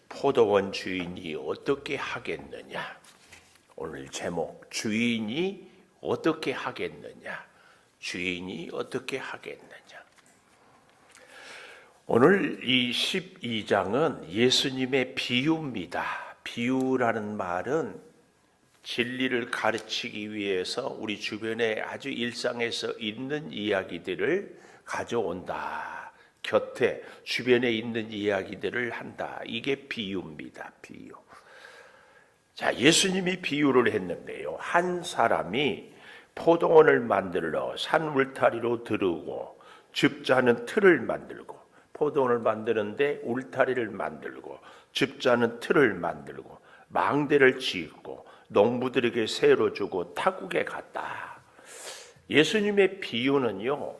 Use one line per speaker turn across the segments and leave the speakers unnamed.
포도원 주인이 어떻게 하겠느냐. 오늘 제목, 주인이 어떻게 하겠느냐. 주인이 어떻게 하겠느냐. 오늘 이 12장은 예수님의 비유입니다. 비유라는 말은 진리를 가르치기 위해서 우리 주변에 아주 일상에서 있는 이야기들을 가져온다. 곁에 주변에 있는 이야기들을 한다. 이게 비유입니다. 비유. 자, 예수님이 비유를 했는데요. 한 사람이 포도원을 만들러 산 울타리로 들어오고 줍자는 틀을 만들고, 포도원을 만드는데 울타리를 만들고 줍자는 틀을 만들고 망대를 짓고 농부들에게 세로 주고 타국에 갔다. 예수님의 비유는요,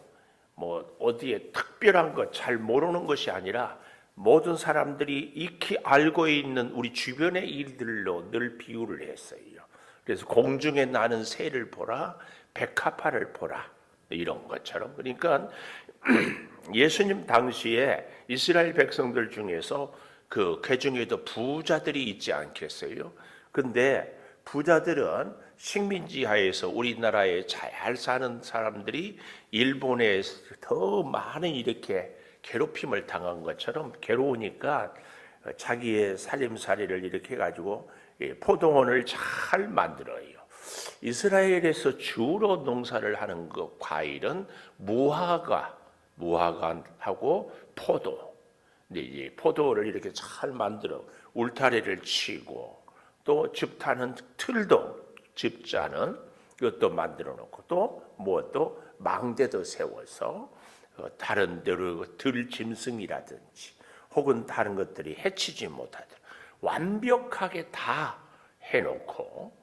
어디에 특별한 것 잘 모르는 것이 아니라 모든 사람들이 익히 알고 있는 우리 주변의 일들로 늘 비유를 했어요. 그래서 공중에 나는 새를 보라, 백합화를 보라, 이런 것처럼. 그러니까 예수님 당시에 이스라엘 백성들 중에서 그 중에도 부자들이 있지 않겠어요? 근데 부자들은 식민지 하에서 우리나라에 잘 사는 사람들이 일본에 더 많은 이렇게 괴롭힘을 당한 것처럼 괴로우니까 자기의 살림살이를 이렇게 해가지고 포도원을 잘 만들어요. 이스라엘에서 주로 농사를 하는 그 과일은 무화과하고 포도. 근데 이 포도를 이렇게 잘 만들어 울타리를 치고 또 줍타는 틀도 줍자는 이것도 만들어 놓고 또 망대도 세워서 다른 데로 들짐승이라든지 혹은 다른 것들이 해치지 못하도록 완벽하게 다 해놓고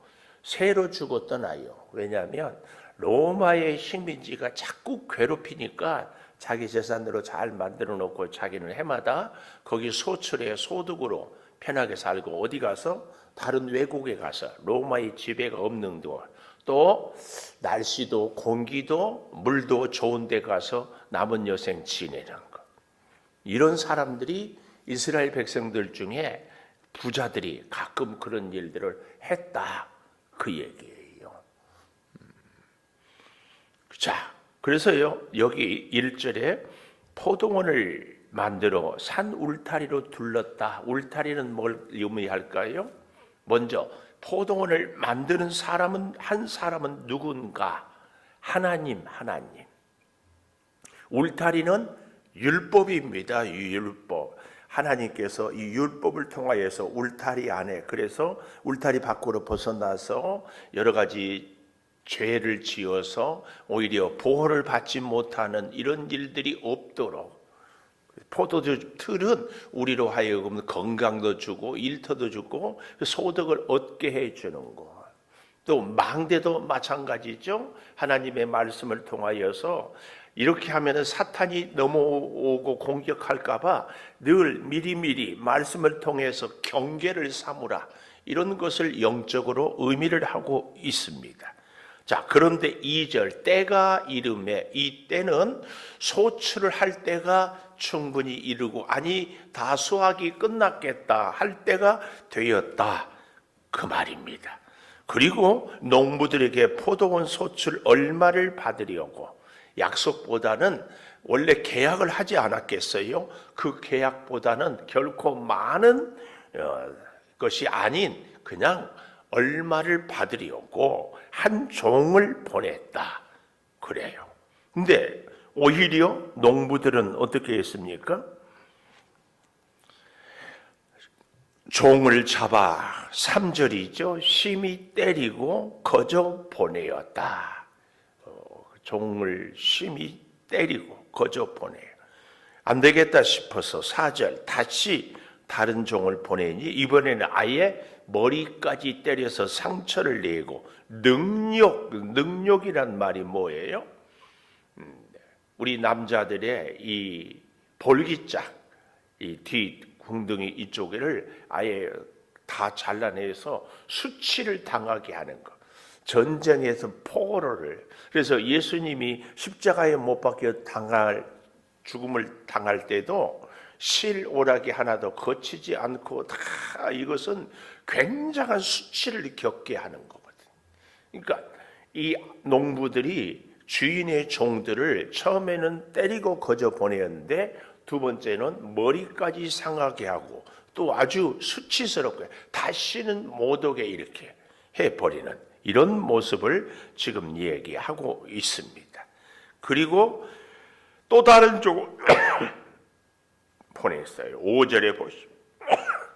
새로 주고 떠나요. 왜냐하면 로마의 식민지가 자꾸 괴롭히니까 자기 재산으로 잘 만들어 놓고 자기는 해마다 거기 소출의 소득으로 편하게 살고 어디 가서 다른 외국에 가서 로마의 지배가 없는 곳, 또 날씨도 공기도 물도 좋은 데 가서 남은 여생 지내는 것. 이런 사람들이 이스라엘 백성들 중에 부자들이 가끔 그런 일들을 했다, 그 얘기예요. 자, 그래서요, 여기 1절에 포도원을 만들어 산 울타리로 둘렀다. 울타리는 뭘 의미할까요? 먼저 포도원을 만드는 한 사람은 누군가? 하나님. 울타리는 율법입니다. 율법. 하나님께서 이 율법을 통하여서 울타리 안에, 그래서 울타리 밖으로 벗어나서 여러 가지 죄를 지어서 오히려 보호를 받지 못하는 이런 일들이 없도록, 포도주 틀은 우리로 하여금 건강도 주고 일터도 주고 소득을 얻게 해주는 것. 또 망대도 마찬가지죠. 하나님의 말씀을 통하여서 이렇게 하면 사탄이 넘어오고 공격할까 봐 늘 미리미리 말씀을 통해서 경계를 삼으라, 이런 것을 영적으로 의미를 하고 있습니다. 자, 그런데 2절, 때가 이름에, 이 때는 소출을 할 때가 충분히 이르고, 아니 다 수확이 끝났겠다 할 때가 되었다, 그 말입니다. 그리고 농부들에게 포도원 소출 얼마를 받으려고, 약속보다는 원래 계약을 하지 않았겠어요? 그 계약보다는 결코 많은 것이 아닌 그냥 얼마를 받으려고 한 종을 보냈다, 그래요. 근데 오히려 농부들은 어떻게 했습니까? 종을 잡아, 3절이죠. 심히 때리고 거저 보내었다. 종을 심히 때리고 거저 보내요. 안 되겠다 싶어서 4절, 다시 다른 종을 보내니 이번에는 아예 머리까지 때려서 상처를 내고, 능욕이란 말이 뭐예요? 우리 남자들의 이 볼기짝, 이 뒤 궁둥이 이쪽을 아예 다 잘라내서 수치를 당하게 하는 것. 전쟁에서 포로를, 그래서 예수님이 십자가에 못 박혀 죽음을 당할 때도 실오라기 하나도 거치지 않고 다 이것은 굉장한 수치를 겪게 하는 거거든. 그러니까 이 농부들이 주인의 종들을 처음에는 때리고 거저 보내었는데 두 번째는 머리까지 상하게 하고 또 아주 수치스럽게 다시는 못 오게 이렇게 해버리는 이런 모습을 지금 얘기하고 있습니다. 그리고 또 다른 종을 보냈어요. 5절에 보시면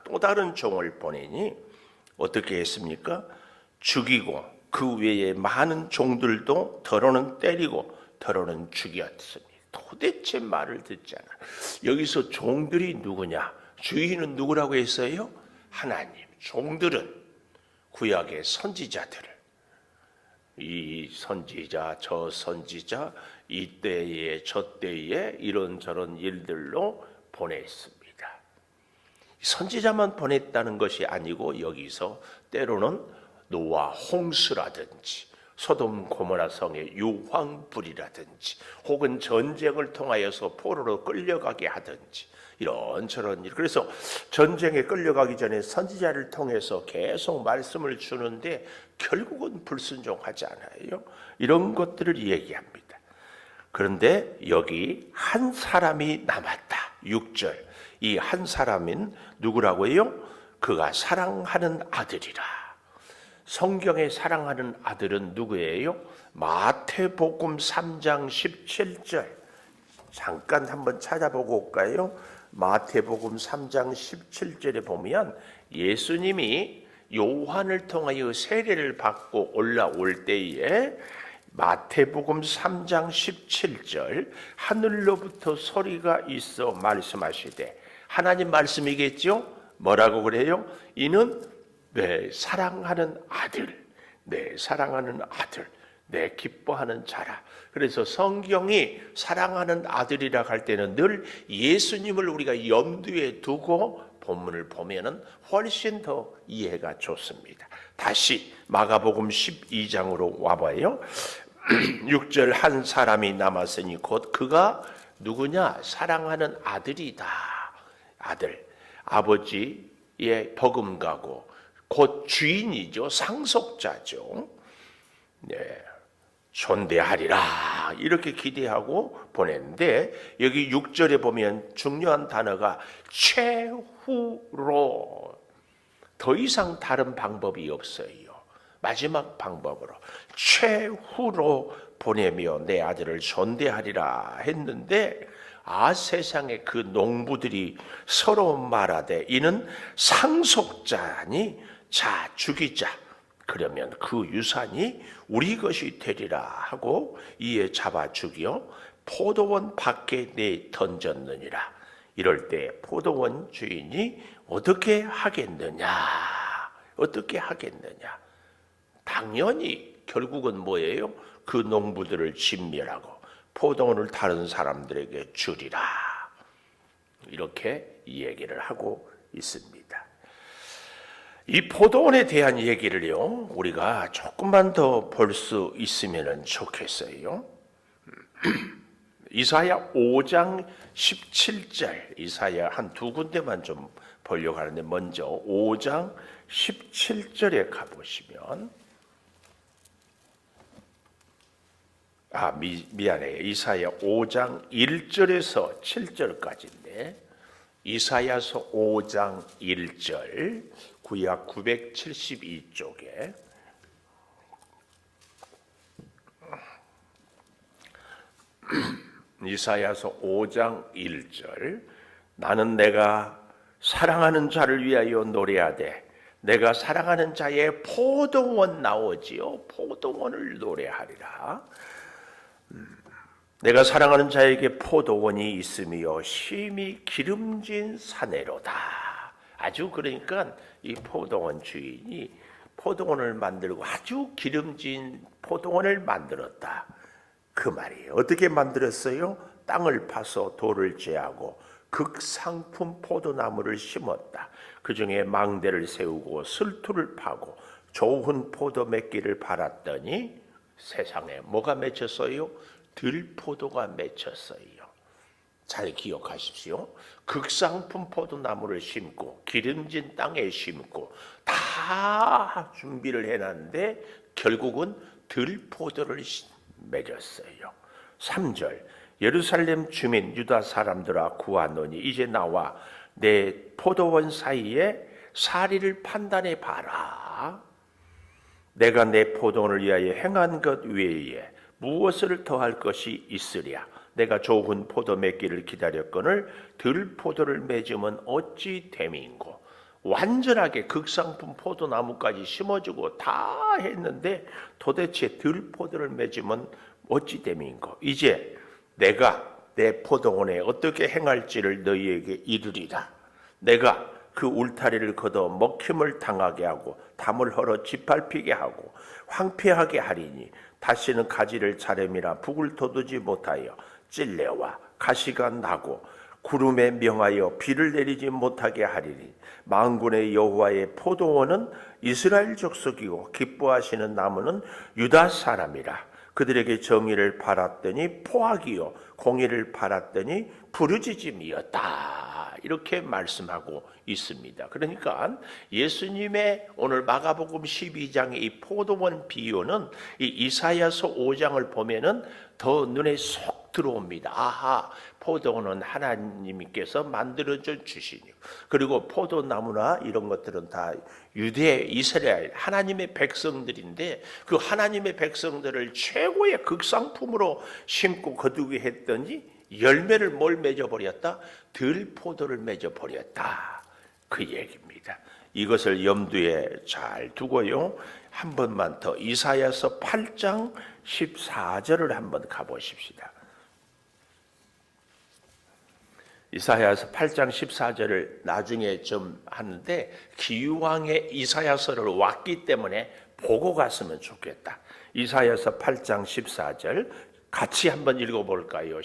또 다른 종을 보내니 어떻게 했습니까? 죽이고 그 외에 많은 종들도 더러는 때리고 더러는 죽였습니다. 도대체 말을 듣지 않아. 여기서 종들이 누구냐? 주인은 누구라고 했어요? 하나님. 종들은 구약의 선지자들을 이 선지자 저 선지자 이때에 저때에 이런저런 일들로 보냈습니다. 선지자만 보냈다는 것이 아니고 여기서 때로는 노아 홍수라든지 소돔 고모라 성의 유황불이라든지 혹은 전쟁을 통하여서 포로로 끌려가게 하든지 이런저런 일. 그래서 전쟁에 끌려가기 전에 선지자를 통해서 계속 말씀을 주는데 결국은 불순종하지 않아요. 이런 것들을 얘기합니다. 그런데 여기 한 사람이 남았다. 6절. 이 한 사람은 누구라고요? 그가 사랑하는 아들이라. 성경에 사랑하는 아들은 누구예요? 마태복음 3장 17절. 잠깐 한번 찾아보고 올까요? 마태복음 3장 17절에 보면 예수님이 요한을 통하여 세례를 받고 올라올 때에 마태복음 3장 17절 하늘로부터 소리가 있어 말씀하시되 하나님 말씀이겠죠? 뭐라고 그래요? 이는 내 사랑하는 아들, 내 사랑하는 아들, 내 기뻐하는 자라. 그래서 성경이 사랑하는 아들이라 할 때는 늘 예수님을 우리가 염두에 두고 본문을 보면은 훨씬 더 이해가 좋습니다. 다시 마가복음 12장으로 와봐요. 6절 한 사람이 남았으니 곧 그가 누구냐? 사랑하는 아들이다. 아들, 아버지의 버금가고 곧 주인이죠. 상속자죠. 네, 존대하리라 이렇게 기대하고 보냈는데 여기 6절에 보면 중요한 단어가 최후로. 더 이상 다른 방법이 없어요. 마지막 방법으로 최후로 보내며 내 아들을 존대하리라 했는데 세상에 그 농부들이 서로 말하되 이는 상속자니 자 죽이자. 그러면 그 유산이 우리 것이 되리라 하고 이에 잡아 죽여 포도원 밖에 내 던졌느니라. 이럴 때 포도원 주인이 어떻게 하겠느냐? 어떻게 하겠느냐? 당연히 결국은 뭐예요? 그 농부들을 진멸하고 포도원을 다른 사람들에게 주리라. 이렇게 얘기를 하고 있습니다. 이 포도원에 대한 얘기를요, 우리가 조금만 더 볼 수 있으면 좋겠어요. 이사야 5장 17절, 이사야 한 두 군데만 좀 보려고 하는데 먼저 5장 17절에 가보시면 미안해요. 이사야 5장 1절에서 7절까지인데 이사야서 5장 1절 구약 972쪽에 이사야서 5장 1절 나는 내가 사랑하는 자를 위하여 노래하되 내가 사랑하는 자의 포도원 나오지요. 포도원을 노래하리라. 내가 사랑하는 자에게 포도원이 있으며 심히 기름진 사내로다. 아주 그러니까 이 포도원 주인이 포도원을 만들고 아주 기름진 포도원을 만들었다. 그 말이에요. 어떻게 만들었어요? 땅을 파서 돌을 제하고 극상품 포도나무를 심었다. 그 중에 망대를 세우고 슬투를 파고 좋은 포도 맺기를 바랐더니 세상에 뭐가 맺혔어요? 들포도가 맺혔어요. 잘 기억하십시오. 극상품 포도나무를 심고 기름진 땅에 심고 다 준비를 해놨는데 결국은 들포도를 맺었어요. 3절 예루살렘 주민 유다 사람들아 구하노니 이제 나와 내 포도원 사이에 사리를 판단해 봐라. 내가 내 포도원을 위하여 행한 것 외에 무엇을 더할 것이 있으랴. 내가 좋은 포도 맺기를 기다렸거늘 들포도를 맺으면 어찌 됨인고. 완전하게 극상품 포도나무까지 심어주고 다 했는데 도대체 들포도를 맺으면 어찌 됨인고. 이제 내가 내 포도원에 어떻게 행할지를 너희에게 이르리라. 내가 그 울타리를 걷어 먹힘을 당하게 하고 담을 헐어 짓밟히게 하고 황폐하게 하리니 다시는 가지를 자рем이나 북을 돋우지 못하여 찔레와 가시가 나고 구름에 명하여 비를 내리지 못하게 하리니 만군의 여호와의 포도원은 이스라엘 족속이고 기뻐하시는 나무는 유다 사람이라. 그들에게 정의를 바랐더니 포악이요 공의를 바랐더니 부르짖음이었다. 이렇게 말씀하고 있습니다. 그러니까 예수님의 오늘 마가복음 12장의 이 포도원 비유는 이 이사야서 5장을 보면은 더 눈에 쏙 들어옵니다. 아하, 포도원은 하나님께서 만들어준 주시니, 그리고 포도나무나 이런 것들은 다 유대, 이스라엘, 하나님의 백성들인데 그 하나님의 백성들을 최고의 극상품으로 심고 거두게 했더니 열매를 뭘 맺어버렸다? 들포도를 맺어버렸다. 그 얘기입니다. 이것을 염두에 잘 두고요. 한 번만 더 이사야서 8장 14절을 한번 가보십시다. 이사야서 8장 14절을 나중에 좀 하는데 기왕에 이사야서를 왔기 때문에 보고 갔으면 좋겠다. 이사야서 8장 14절 같이 한번 읽어볼까요?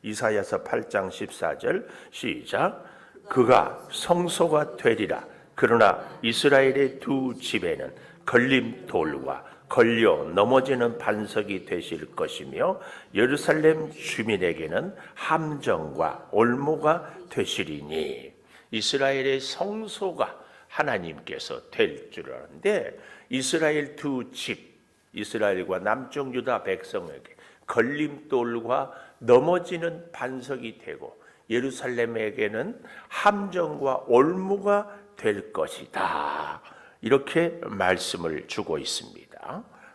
이사야서 8장 14절 시작. 그가 성소가 되리라. 그러나 이스라엘의 두 집에는 걸림돌과 걸려 넘어지는 반석이 되실 것이며 예루살렘 주민에게는 함정과 올무가 되시리니. 이스라엘의 성소가 하나님께서 될 줄 아는데 이스라엘 두 집, 이스라엘과 남쪽 유다 백성에게 걸림돌과 넘어지는 반석이 되고 예루살렘에게는 함정과 올무가 될 것이다. 이렇게 말씀을 주고 있습니다.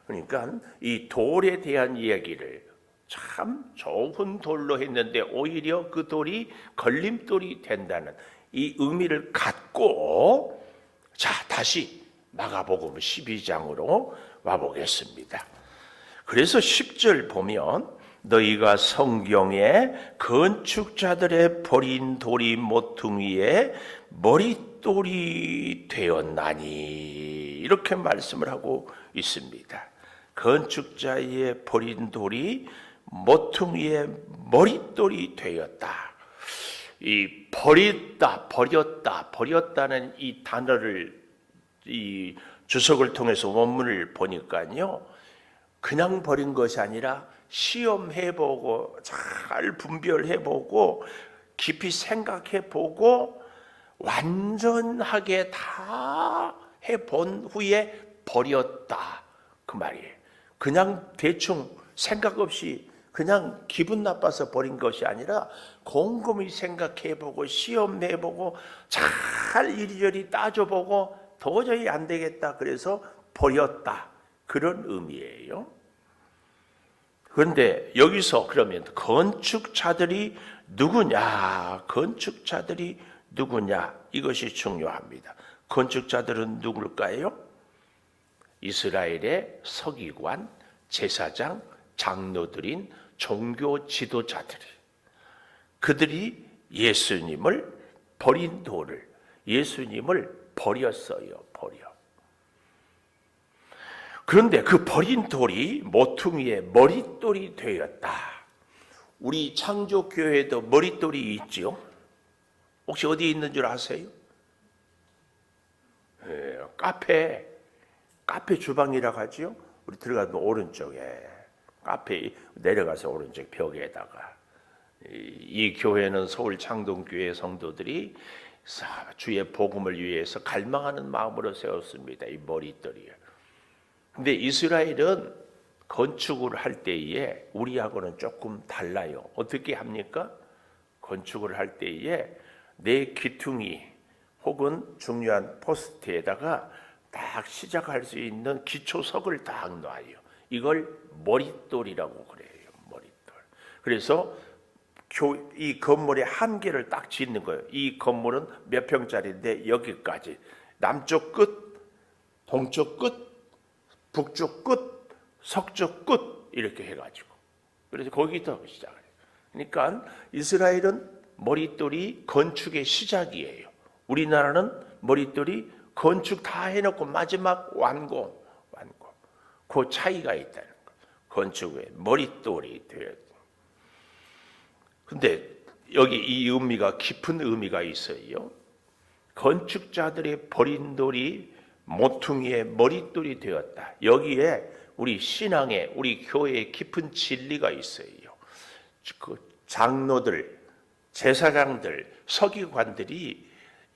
그러니까 이 돌에 대한 이야기를 참 좋은 돌로 했는데 오히려 그 돌이 걸림돌이 된다는 이 의미를 갖고 자 다시 마가복음 12장으로 와보겠습니다. 그래서 10절 보면 너희가 성경에 건축자들의 버린 돌이 모퉁이에 머릿돌이 되었나니 이렇게 말씀을 하고 있습니다. 건축자의 버린 돌이 모퉁이에 머릿돌이 되었다. 이 버렸다는 이 단어를 이 주석을 통해서 원문을 보니까요. 그냥 버린 것이 아니라 시험해보고 잘 분별해보고 깊이 생각해보고 완전하게 다 해본 후에 버렸다 그 말이에요. 그냥 대충 생각 없이 그냥 기분 나빠서 버린 것이 아니라 곰곰이 생각해보고 시험해보고 잘 이리저리 따져보고 도저히 안 되겠다 그래서 버렸다 그런 의미예요. 그런데 여기서 그러면 건축자들이 누구냐? 건축자들이 누구냐? 이것이 중요합니다. 건축자들은 누굴까요? 이스라엘의 서기관, 제사장, 장로들인 종교 지도자들이 그들이 예수님을 버린 돌을 예수님을 버렸어요. 그런데 그 버린 돌이 모퉁이에 머릿돌이 되었다. 우리 창조교회도 머릿돌이 있지요? 혹시 어디 있는 줄 아세요? 카페 주방이라고 하지요? 우리 들어가면 오른쪽에 카페 내려가서 오른쪽 벽에다가 이 교회는 서울 창동교회 성도들이 주의 복음을 위해서 갈망하는 마음으로 세웠습니다. 이 머릿돌이요. 근데 이스라엘은 건축을 할 때에 우리하고는 조금 달라요. 어떻게 합니까? 건축을 할 때에 내 귀퉁이 혹은 중요한 포스트에다가 딱 시작할 수 있는 기초석을 딱 놔요. 이걸 머릿돌이라고 그래요. 머릿돌. 그래서 이 건물의 한계를 딱 짓는 거예요. 이 건물은 몇 평짜리인데 여기까지 남쪽 끝, 동쪽 끝, 북쪽 끝, 서쪽 끝 이렇게 해가지고 그래서 거기부터 시작을 해요. 그러니까 이스라엘은 머릿돌이 건축의 시작이에요. 우리나라는 머릿돌이 건축 다 해놓고 마지막 완공. 그 차이가 있다는 거예요. 건축의 머릿돌이 되어요. 근데 여기 이 의미가 깊은 의미가 있어요. 건축자들의 버린 돌이 모퉁이의 머릿돌이 되었다. 여기에 우리 신앙에 우리 교회에 깊은 진리가 있어요. 그 장로들, 제사장들, 서기관들이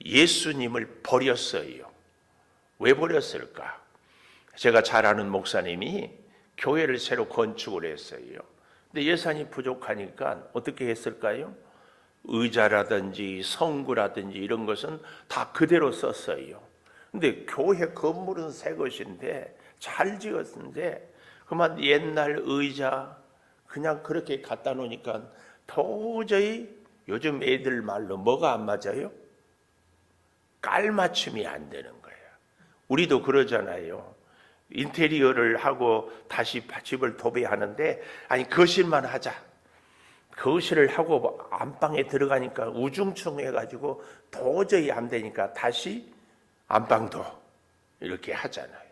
예수님을 버렸어요. 왜 버렸을까? 제가 잘 아는 목사님이 교회를 새로 건축을 했어요. 근데 예산이 부족하니까 어떻게 했을까요? 의자라든지 성구라든지 이런 것은 다 그대로 썼어요. 근데 교회 건물은 새 것인데 잘 지었는데 그만 옛날 의자 그냥 그렇게 갖다 놓으니까 도저히 요즘 애들 말로 뭐가 안 맞아요? 깔맞춤이 안 되는 거예요. 우리도 그러잖아요. 인테리어를 하고 다시 집을 도배하는데 아니 거실만 하자. 거실을 하고 안방에 들어가니까 우중충해가지고 도저히 안 되니까 다시 안방도 이렇게 하잖아요.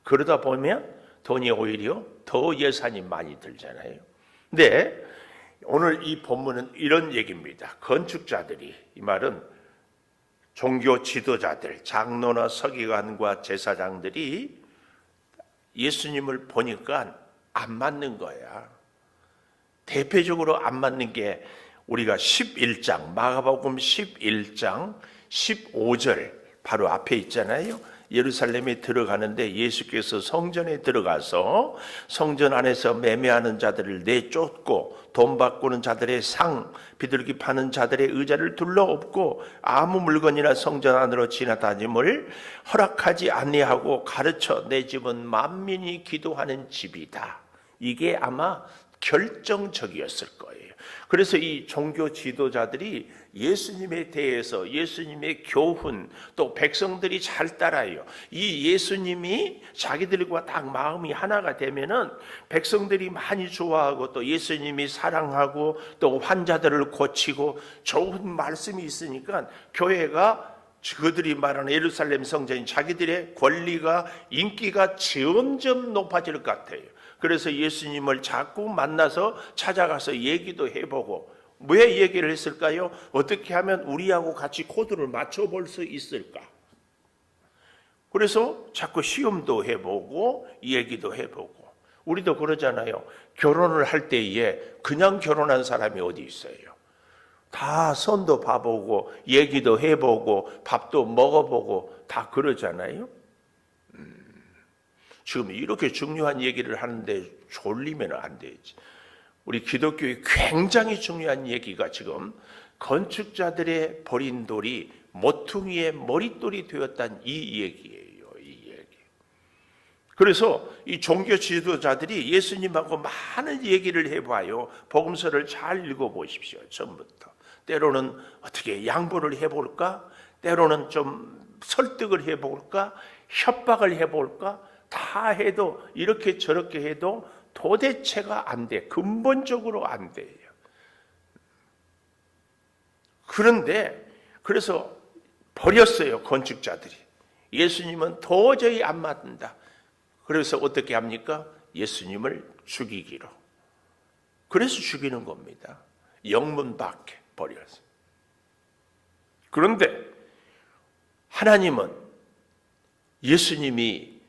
그러다 보면 돈이 오히려 더 예산이 많이 들잖아요. 근데 오늘 이 본문은 이런 얘기입니다. 건축자들이, 이 말은 종교 지도자들, 장로나 서기관과 제사장들이 예수님을 보니까 안 맞는 거야. 대표적으로 안 맞는 게 우리가 11장, 마가복음 11장 15절 바로 앞에 있잖아요. 예루살렘에 들어가는데 예수께서 성전에 들어가서 성전 안에서 매매하는 자들을 내쫓고 돈 바꾸는 자들의 상, 비둘기 파는 자들의 의자를 둘러엎고 아무 물건이나 성전 안으로 지나다님을 허락하지 아니하고 가르쳐 내 집은 만민이 기도하는 집이다. 이게 아마 결정적이었을 거예요. 그래서 이 종교 지도자들이 예수님에 대해서 예수님의 교훈 또 백성들이 잘 따라요. 이 예수님이 자기들과 딱 마음이 하나가 되면은 백성들이 많이 좋아하고 또 예수님이 사랑하고 또 환자들을 고치고 좋은 말씀이 있으니까 교회가 그들이 말하는 예루살렘 성전이 자기들의 권리가 인기가 점점 높아질 것 같아요. 그래서 예수님을 자꾸 만나서 찾아가서 얘기도 해보고 왜 얘기를 했을까요? 어떻게 하면 우리하고 같이 코드를 맞춰볼 수 있을까? 그래서 자꾸 시험도 해보고 얘기도 해보고 우리도 그러잖아요. 결혼을 할 때에 그냥 결혼한 사람이 어디 있어요? 다 선도 봐보고 얘기도 해보고 밥도 먹어보고 다 그러잖아요. 지금 이렇게 중요한 얘기를 하는데 졸리면 안 되지. 우리 기독교의 굉장히 중요한 얘기가 지금 건축자들의 버린 돌이 모퉁이의 머릿돌이 되었다는 이 얘기예요. 이 얘기. 그래서 이 종교 지도자들이 예수님하고 많은 얘기를 해봐요. 복음서를 잘 읽어보십시오. 처음부터. 때로는 어떻게 양보를 해볼까? 때로는 좀 설득을 해볼까? 협박을 해볼까? 다 해도 이렇게 저렇게 해도 도대체가 안 돼. 근본적으로 안 돼요. 그런데 그래서 버렸어요. 건축자들이. 예수님은 도저히 안 맞는다. 그래서 어떻게 합니까? 예수님을 죽이기로. 그래서 죽이는 겁니다. 영문 밖에 버렸어요. 그런데 하나님은 예수님이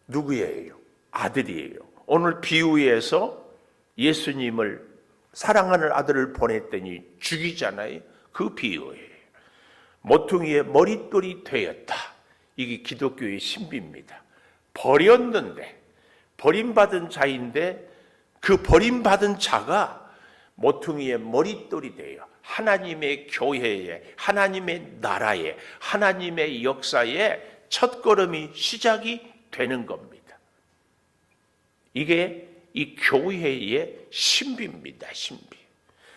누구예요? 아들이에요. 오늘 비유에서 예수님을 사랑하는 아들을 보냈더니 죽이잖아요. 그 비유예요. 모퉁이의 머릿돌이 되었다. 이게 기독교의 신비입니다. 버렸는데, 버림받은 자인데 그 버림받은 자가 모퉁이의 머릿돌이 돼요. 하나님의 교회에, 하나님의 나라에, 하나님의 역사에 첫걸음이 시작이 되는 겁니다. 이게 이 교회의 신비입니다. 신비.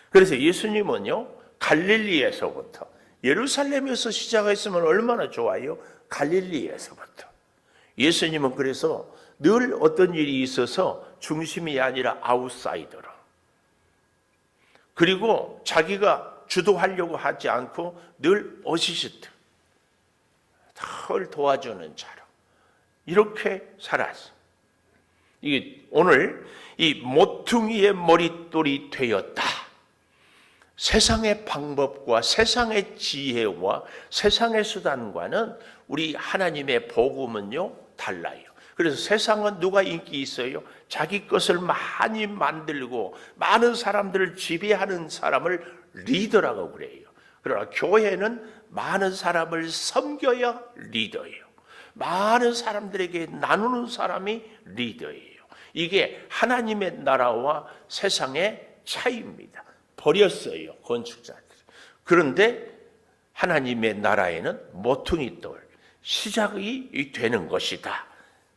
그래서 예수님은요, 갈릴리에서부터, 예루살렘에서 시작했으면 얼마나 좋아요? 갈릴리에서부터. 예수님은 그래서 늘 어떤 일이 있어서 중심이 아니라 아웃사이더로, 그리고 자기가 주도하려고 하지 않고 늘 어시스트, 덜 도와주는 자로 이렇게 살았어. 이게 오늘 이 모퉁이의 머릿돌이 되었다. 세상의 방법과 세상의 지혜와 세상의 수단과는 우리 하나님의 복음은요 달라요. 그래서 세상은 누가 인기 있어요? 자기 것을 많이 만들고 많은 사람들을 지배하는 사람을 리더라고 그래요. 그러나 교회는 많은 사람을 섬겨야 리더예요. 많은 사람들에게 나누는 사람이 리더예요. 이게 하나님의 나라와 세상의 차이입니다. 버렸어요, 건축자들이. 그런데 하나님의 나라에는 모퉁이돌, 시작이 되는 것이다.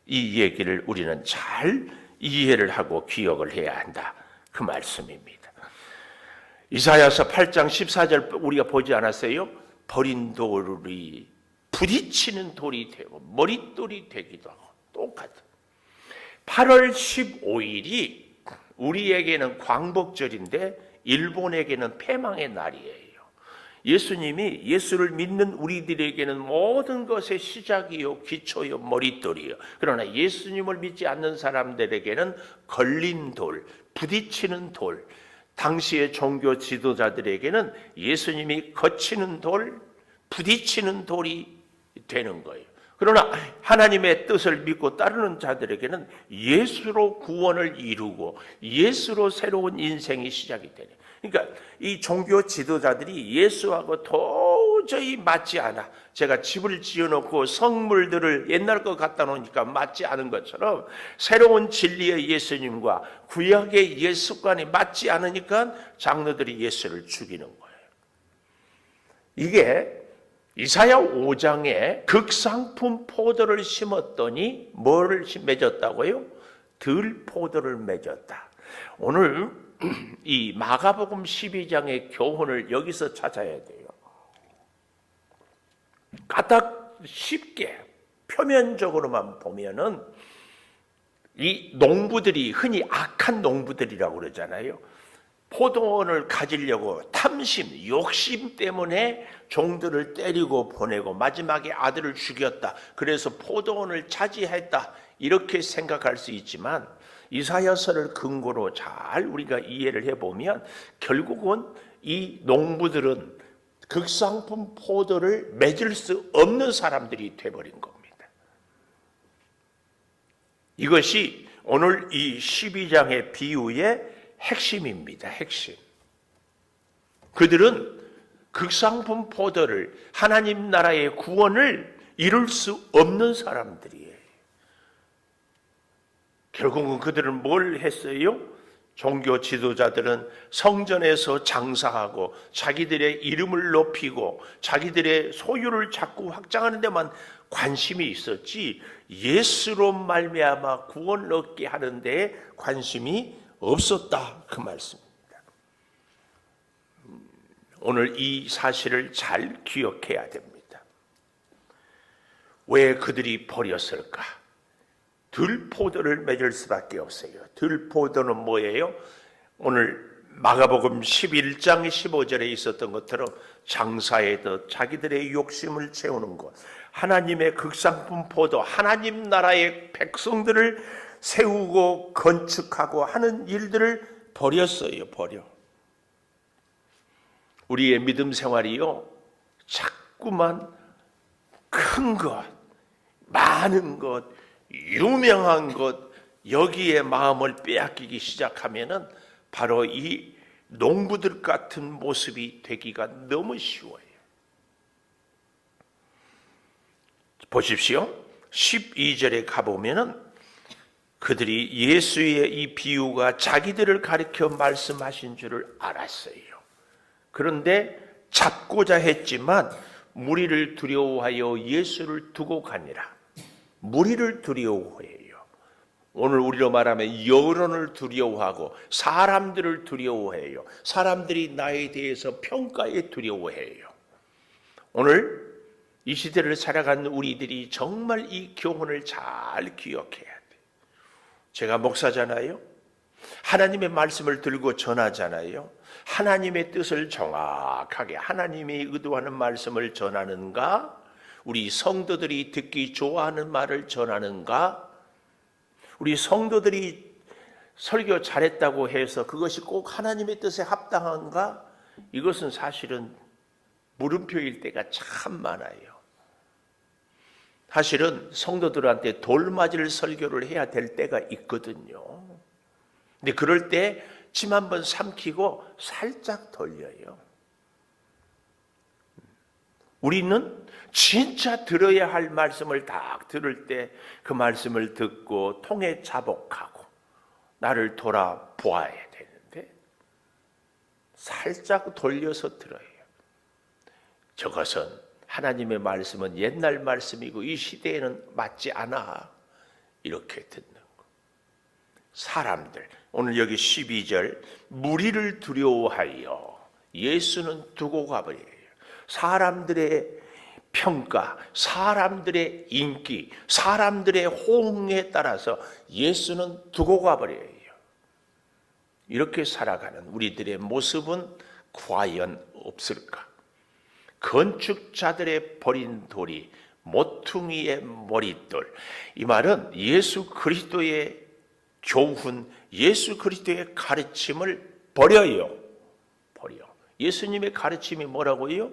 이 얘기를 우리는 잘 이해를 하고 기억을 해야 한다. 그 말씀입니다. 이사야서 8장 14절 우리가 보지 않았어요? 버린 돌이 부딪히는 돌이 되고 머릿돌이 되기도 하고 똑같아. 8월 15일이 우리에게는 광복절인데 일본에게는 패망의 날이에요. 예수님이 예수를 믿는 우리들에게는 모든 것의 시작이요, 기초요, 머릿돌이요. 그러나 예수님을 믿지 않는 사람들에게는 걸린 돌, 부딪히는 돌, 당시의 종교 지도자들에게는 예수님이 거치는 돌, 부딪히는 돌이 되는 거예요. 그러나 하나님의 뜻을 믿고 따르는 자들에게는 예수로 구원을 이루고 예수로 새로운 인생이 시작이 되는. 그러니까 이 종교 지도자들이 예수하고 도저히 맞지 않아. 제가 집을 지어놓고 성물들을 옛날 것 갖다 놓으니까 맞지 않은 것처럼 새로운 진리의 예수님과 구약의 예수관이 맞지 않으니까 장로들이 예수를 죽이는 거예요. 이게 이사야 5장에 극상품 포도를 심었더니 뭐를 맺었다고요? 들포도를 맺었다. 오늘 이 마가복음 12장의 교훈을 여기서 찾아야 돼요. 까딱 쉽게 표면적으로만 보면은 이 농부들이 흔히 악한 농부들이라고 그러잖아요. 포도원을 가지려고 탐심, 욕심 때문에 종들을 때리고 보내고 마지막에 아들을 죽였다. 그래서 포도원을 차지했다. 이렇게 생각할 수 있지만 이사야서를 근거로 잘 우리가 이해를 해보면 결국은 이 농부들은 극상품 포도를 맺을 수 없는 사람들이 돼버린 겁니다. 이것이 오늘 이 12장의 비유의 핵심입니다. 핵심. 그들은 극상품 포도를, 하나님 나라의 구원을 이룰 수 없는 사람들이에요. 결국은 그들은 뭘 했어요? 종교 지도자들은 성전에서 장사하고 자기들의 이름을 높이고 자기들의 소유를 자꾸 확장하는 데만 관심이 있었지 예수로 말미암아 구원을 얻게 하는 데에 관심이 없었다. 그 말씀입니다. 오늘 이 사실을 잘 기억해야 됩니다. 왜 그들이 버렸을까? 들포도를 맺을 수밖에 없어요. 들포도는 뭐예요? 오늘 마가복음 11장 15절에 있었던 것처럼 장사의 덫, 자기들의 욕심을 채우는 것, 하나님의 극상품 포도, 하나님 나라의 백성들을 세우고 건축하고 하는 일들을 버렸어요. 버려. 우리의 믿음 생활이요, 자꾸만 큰 것, 많은 것, 유명한 것, 여기에 마음을 빼앗기기 시작하면은 바로 이 농부들 같은 모습이 되기가 너무 쉬워요. 보십시오. 12절에 가보면은 그들이 예수의 이 비유가 자기들을 가리켜 말씀하신 줄을 알았어요. 그런데 잡고자 했지만 무리를 두려워하여 예수를 두고 가니라. 무리를 두려워해요. 오늘 우리로 말하면 여론을 두려워하고 사람들을 두려워해요. 사람들이 나에 대해서 평가에 두려워해요. 오늘 이 시대를 살아가는 우리들이 정말 이 교훈을 잘 기억해야 돼요. 제가 목사잖아요. 하나님의 말씀을 들고 전하잖아요. 하나님의 뜻을 정확하게 하나님이 의도하는 말씀을 전하는가? 우리 성도들이 듣기 좋아하는 말을 전하는가? 우리 성도들이 설교 잘했다고 해서 그것이 꼭 하나님의 뜻에 합당한가? 이것은 사실은 물음표일 때가 참 많아요. 사실은 성도들한테 돌맞을 설교를 해야 될 때가 있거든요. 근데 그럴 때 침 한번 삼키고 살짝 돌려요. 우리는 진짜 들어야 할 말씀을 딱 들을 때 그 말씀을 듣고 통해 자복하고 나를 돌아보아야 되는데 살짝 돌려서 들어요. 저것은 하나님의 말씀은 옛날 말씀이고 이 시대에는 맞지 않아. 이렇게 듣는 거. 사람들, 오늘 여기 12절 무리를 두려워하여 예수는 두고 가버려요. 사람들의 평가, 사람들의 인기, 사람들의 호응에 따라서 예수는 두고 가버려요. 이렇게 살아가는 우리들의 모습은 과연 없을까? 건축자들의 버린 돌이 모퉁이의 머릿돌. 이 말은 예수 그리스도의 교훈, 예수 그리스도의 가르침을 버려요. 버려. 예수님의 가르침이 뭐라고요?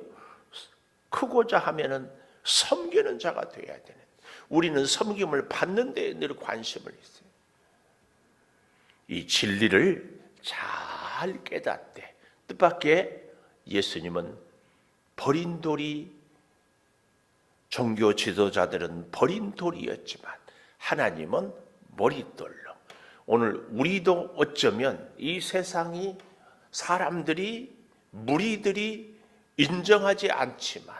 크고자 하면은 섬기는 자가 되어야 되는. 우리는 섬김을 받는 데에 늘 관심을 있어요. 이 진리를 잘 깨닫되 뜻밖의 예수님은 버린 돌이, 종교 지도자들은 버린 돌이었지만 하나님은 머릿돌로. 오늘 우리도 어쩌면 이 세상이 사람들이, 무리들이 인정하지 않지만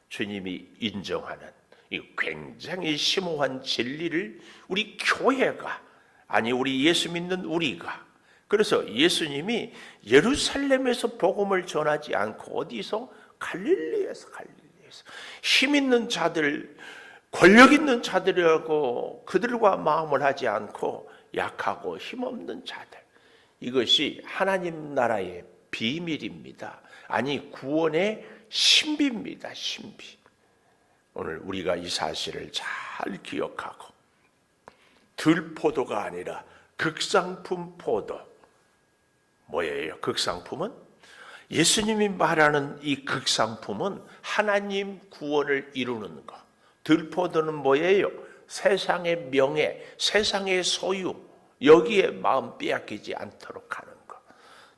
주님이 인정하는 이 굉장히 심오한 진리를 우리 교회가, 아니 우리 예수 믿는 우리가, 그래서 예수님이 예루살렘에서 복음을 전하지 않고 어디서? 갈릴리에서 힘 있는 자들, 권력 있는 자들이라고 그들과 마음을 하지 않고 약하고 힘없는 자들. 이것이 하나님 나라의 비밀입니다. 아니 구원의 신비입니다. 신비. 오늘 우리가 이 사실을 잘 기억하고 들포도가 아니라 극상품 포도. 뭐예요? 극상품은? 예수님이 말하는 이 극상품은 하나님 구원을 이루는 것. 들포도는 뭐예요? 세상의 명예, 세상의 소유, 여기에 마음 빼앗기지 않도록 하는 것.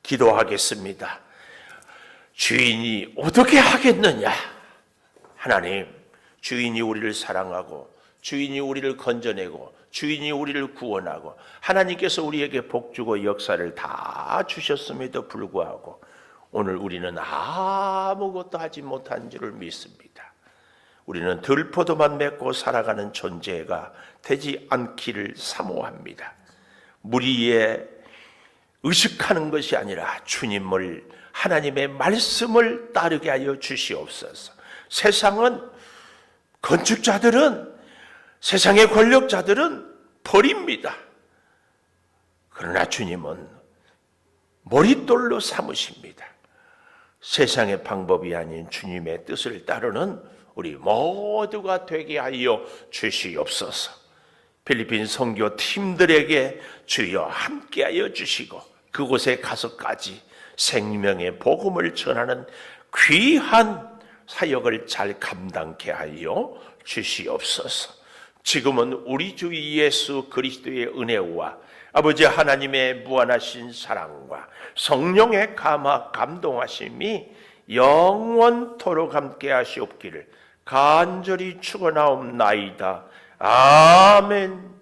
기도하겠습니다. 주인이 어떻게 하겠느냐? 하나님, 주인이 우리를 사랑하고 주인이 우리를 건져내고 주인이 우리를 구원하고 하나님께서 우리에게 복주고 역사를 다 주셨음에도 불구하고 오늘 우리는 아무것도 하지 못한 줄을 믿습니다. 우리는 들포도만 맺고 살아가는 존재가 되지 않기를 사모합니다. 무리에 의식하는 것이 아니라 주님을, 하나님의 말씀을 따르게 하여 주시옵소서. 세상은, 건축자들은, 세상의 권력자들은 버립니다. 그러나 주님은 머릿돌로 삼으십니다. 세상의 방법이 아닌 주님의 뜻을 따르는 우리 모두가 되게 하여 주시옵소서. 필리핀 선교 팀들에게 주여 함께하여 주시고 그곳에 가서까지 생명의 복음을 전하는 귀한 사역을 잘 감당케 하여 주시옵소서. 지금은 우리 주 예수 그리스도의 은혜와 아버지 하나님의 무한하신 사랑과 성령의 감동하심이 영원토록 함께 하시옵기를 간절히 축원하옵나이다. 아멘.